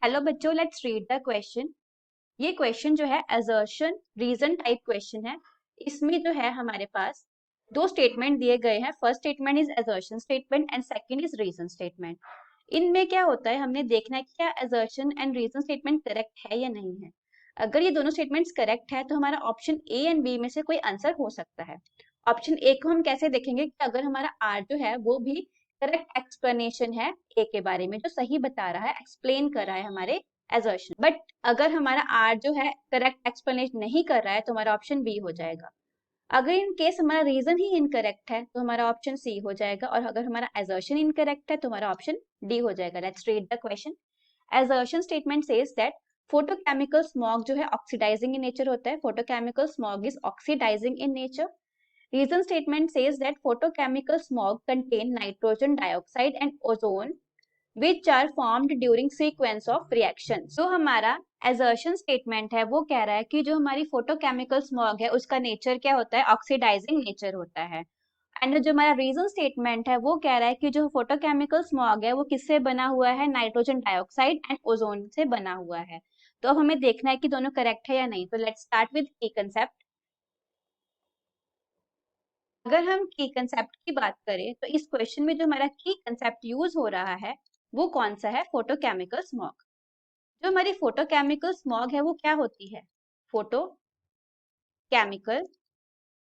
Hello बच्चों, let's read the question. ये question जो है असर्शन रीजन टाइप क्वेश्चन है। इसमें जो है हमारे पास दो स्टेटमेंट दिए गए हैं। First statement is assertion statement and second is reason statement. इनमें क्या होता है, हमने देखना है कि क्या assertion and reason statement correct है या नहीं है। अगर ये दोनों स्टेटमेंट्स करेक्ट है तो हमारा ऑप्शन ए एंड बी में से कोई आंसर हो सकता है। ऑप्शन ए को हम कैसे देखेंगे कि अगर हमारा आर जो है वो भी करेक्ट एक्सप्लेनेशन है ए के बारे में, जो सही बता रहा है, एक्सप्लेन कर रहा है हमारे assertion। बट अगर हमारा आर जो है करेक्ट एक्सप्लेनेशन नहीं कर रहा है तो हमारा ऑप्शन बी हो जाएगा। अगर इन केस हमारा रीजन ही इनकरेक्ट है तो हमारा ऑप्शन सी हो जाएगा, और अगर हमारा assertion इनकरेक्ट है तो हमारा ऑप्शन डी हो जाएगा। Let's read the question. assertion statement says that photochemical smog जो है ऑक्सीडाइजिंग इन नेचर होता है। photochemical smog is oxidizing in nature. Reason statement says that photochemical smog contain nitrogen dioxide and ozone which are formed during sequence of reactions। तो हमारा assertion statement है वो कह रहा है कि जो हमारी photochemical smog है उसका नेचर क्या होता है, ऑक्सीडाइजिंग नेचर होता है। एंड जो हमारा रीजन स्टेटमेंट है वो कह रहा है कि जो फोटोकेमिकल स्मॉग है वो किससे बना हुआ है, नाइट्रोजन डाइऑक्साइड एंड ओजोन से बना हुआ है। तो अब हमें देखना है कि दोनों करेक्ट है या नहीं। तो लेट्स स्टार्ट विद की कंसेप्ट। अगर हम की कंसेप्ट की बात करें तो इस क्वेश्चन में जो हमारा की कंसेप्ट यूज हो रहा है वो कौन सा है, फोटोकेमिकल स्मॉग। जो हमारी फोटोकेमिकल स्मॉग है वो क्या होती है, फोटो केमिकल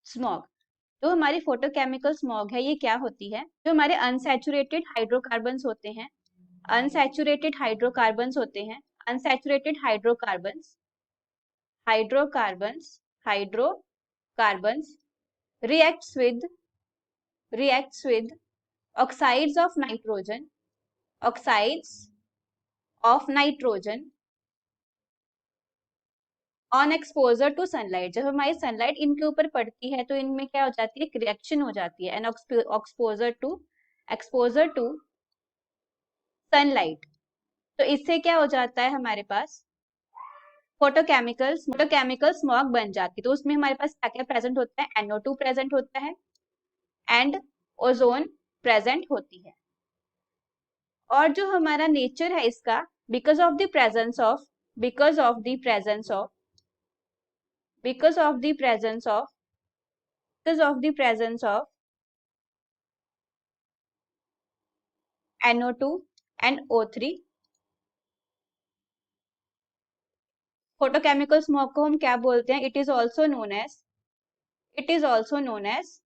स्मॉग। जो हमारी फोटोकेमिकल स्मॉग है ये क्या होती है, जो हमारे अनसैचुरेटेड हाइड्रोकार्बन्स होते हैं, अनसैचुरेटेड हाइड्रोकार्बन्स होते हैं, unsaturated hydrocarbons hydrocarbons hydrocarbons reacts with oxides of nitrogen on exposure to sunlight. जब हमारी सनलाइट इनके ऊपर पड़ती है तो इनमें क्या हो जाती है, रिएक्शन हो जाती है। एंड एक्सपोजर टू सनलाइट, तो इससे क्या हो जाता है, हमारे पास फोटोकेमिकल स्मॉग बन जाती है। तो उसमें हमारे पास क्या क्या प्रेजेंट होता है, NO2 प्रेजेंट होता है एंड ओजोन प्रेजेंट होती है। और जो हमारा नेचर है इसका, because of the presence of because of the presence of because of the presence of because of the presence of NO2 and O3, photochemical smog को हम क्या बोलते हैं, it is also known as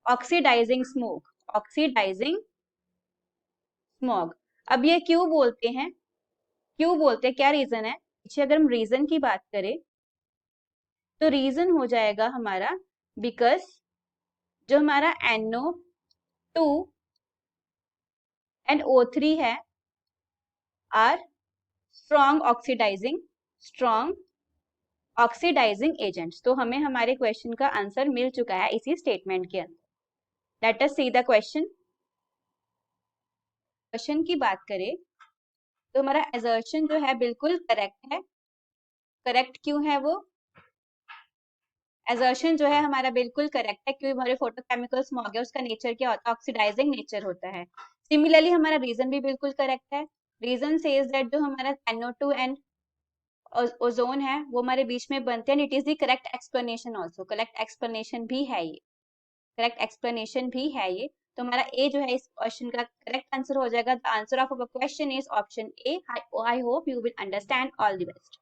oxidising smog. अब ये क्यों बोलते हैं, क्या रीजन है पीछे। अगर हम रीजन की बात करें तो रीजन हो जाएगा हमारा, बिकॉज जो हमारा NO2 एंड O3 है आर स्ट्रॉन्ग ऑक्सीडाइजिंग एजेंट्स। तो हमें हमारे क्वेश्चन का आंसर मिल चुका है इसी स्टेटमेंट के अंदर। Let us see the question की बात करें तो हमारा assertion जो है बिल्कुल करेक्ट है। करेक्ट क्यों है वो, assertion जो है हमारा बिल्कुल करेक्ट है क्योंकि हमारे फोटोकेमिकल स्मॉग है उसका नेचर क्या होता है, ऑक्सीडाइजिंग नेचर होता है। सिमिलरली हमारा रीजन भी बिल्कुल करेक्ट है। रीजन सेज दैट जो हमारा NO2 एंड ओजोन है वो हमारे बीच में बनते हैं। It is the correct explanation also, correct explanation भी है ये, तो हमारा ए जो है इस क्वेश्चन का करेक्ट आंसर हो जाएगा। The answer of our question is option A. I hope you will understand. All the best.